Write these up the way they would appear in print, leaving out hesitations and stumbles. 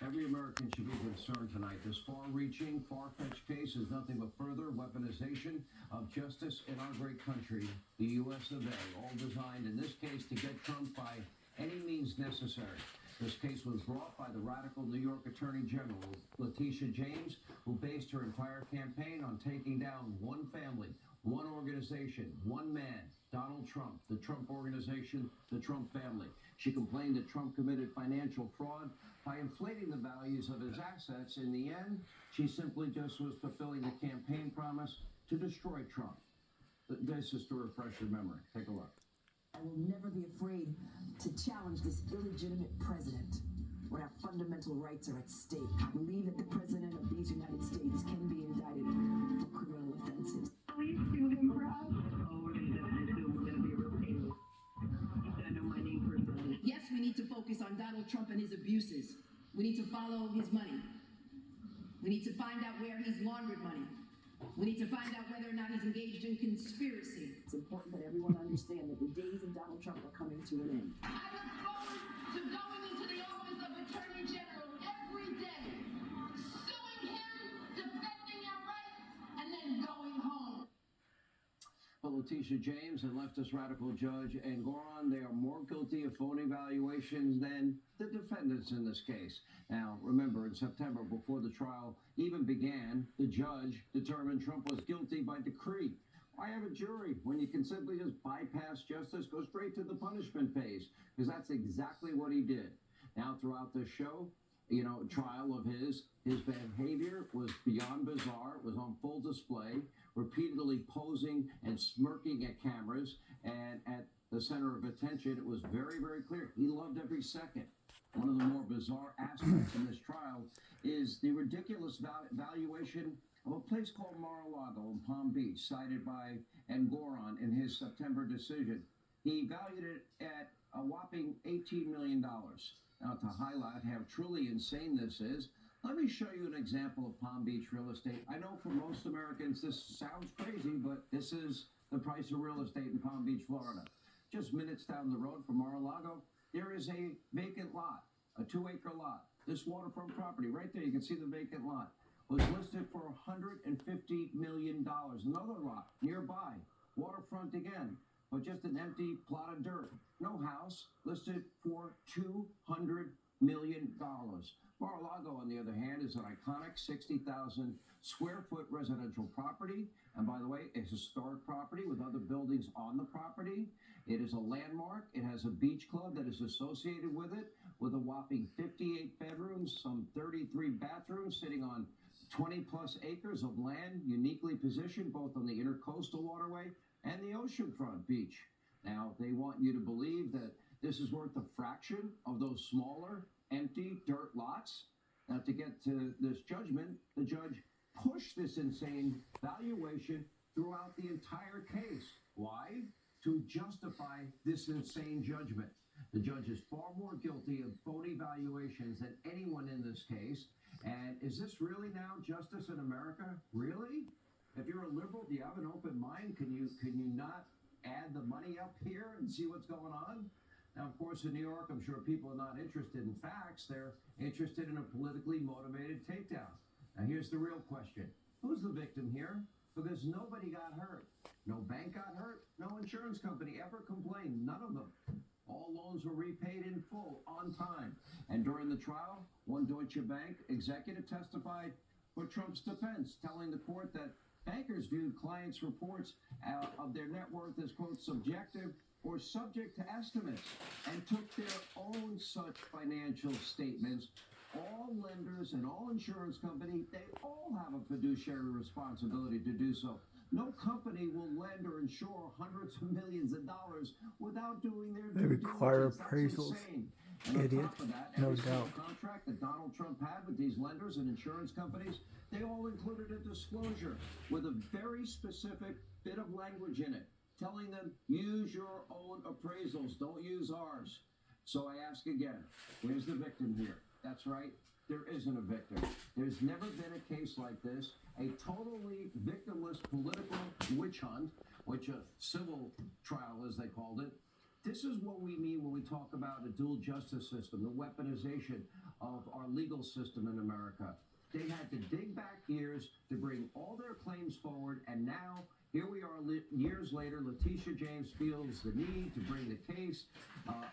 Every American should be concerned tonight. This far-reaching, far-fetched case is nothing but further weaponization of justice in our great country, the U.S. of A., all designed in this case to get Trump by any means necessary. This case was brought by the radical New York Attorney General, Letitia James, who based her entire campaign on taking down one family, one organization, one man, Donald Trump, the Trump Organization, the Trump family. She complained that Trump committed financial fraud by inflating the values of his assets. In the end, she simply just was fulfilling the campaign promise to destroy Trump. This is to refresh your memory. Take a look. I will never be afraid to challenge this illegitimate president when our fundamental rights are at stake. I believe that the president of these United States can be indicted for criminal offenses. Please sue him for us. Oh, we're going to definitely sue him. We're going to be a real pain. He's going to know my name personally. Yes, we need to focus on Donald Trump and his abuses. We need to follow his money. We need to find out where he's laundered money. We need to find out whether or not he's engaged in conspiracy. It's important that everyone understand that the days of Donald Trump are coming to an end. I look forward to going into the office of Attorney General every day, suing him, defending our rights, and then going home. Well, Letitia James and leftist radical Judge Engoron, they are more guilty of phony valuations than the defendants in this case. Now, remember, in September, before the trial even began, the judge determined Trump was guilty by decree. Why have a jury when you can simply just bypass justice, go straight to the punishment phase? Because that's exactly what he did. Now, throughout the show, trial of his behavior was beyond bizarre. It was on full display, repeatedly posing and smirking at cameras, and at the center of attention, it was very, very clear. He loved every second. One of the more bizarre aspects in this trial is the ridiculous valuation of a place called Mar-a-Lago in Palm Beach, cited by Engoron in his September decision. He valued it at a whopping $18 million. Now, to highlight how truly insane this is, let me show you an example of Palm Beach real estate. I know for most Americans this sounds crazy, but this is the price of real estate in Palm Beach, Florida. Just minutes down the road from Mar-a-Lago, there is a vacant lot, a 2-acre lot. This waterfront property right there, you can see the vacant lot, was listed for $150 million. Another lot nearby, waterfront again, but just an empty plot of dirt. No house, listed for $200 million. Mar-a-Lago, on the other hand, is an iconic 60,000 square foot residential property. And by the way, a historic property with other buildings on the property. It is a landmark. It has a beach club that is associated with it, with a whopping 58 bedrooms, some 33 bathrooms, sitting on 20 plus acres of land, uniquely positioned both on the intercoastal waterway and the oceanfront beach. Now, they want you to believe that this is worth a fraction of those smaller, empty dirt lots. Now, to get to this judgment, the judge pushed this insane valuation throughout the entire case. Why? To justify this insane judgment. The judge is far more guilty of phony valuations than anyone in this case. And is this really now justice in America? Really? If you're a liberal, do you have an open mind? Can you not add the money up here and see what's going on? Now, of course, in New York, I'm sure people are not interested in facts. They're interested in a politically motivated takedown. Now, here's the real question. Who's the victim here? Because nobody got hurt. No bank got hurt. No insurance company ever complained. None of them. All loans were repaid in full, on time. And during the trial, one Deutsche Bank executive testified for Trump's defense, telling the court that bankers viewed clients' reports of their net worth as, quote, subjective or subject to estimates, and took their own such financial statements. All lenders and all insurance companies, they all have a fiduciary responsibility to do so. No company will lend or insure hundreds of millions of dollars without doing their They due require diligence. That's appraisals. insane. And on Idiot. top of that, No every single doubt. contract that Donald Trump had with these lenders and insurance companies, they all included a disclosure with a very specific bit of language in it, telling them, use your own appraisals, don't use ours. So I ask again, where's the victim here? That's right, there isn't a victim. There's never been a case like this, a totally victimless political witch hunt, which a civil trial, as they called it. This is what we mean when we talk about a dual justice system, the weaponization of our legal system in America. They had to dig back years to bring all their claims forward, and now here we are years later. Letitia James feels the need to bring the case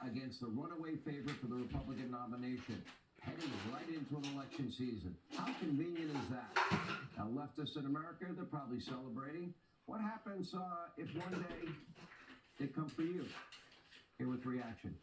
against the runaway favorite for the Republican nomination, heading right into an election season. How convenient is that? Now, leftists in America, they're probably celebrating. What happens if one day they come for you? Here with reaction.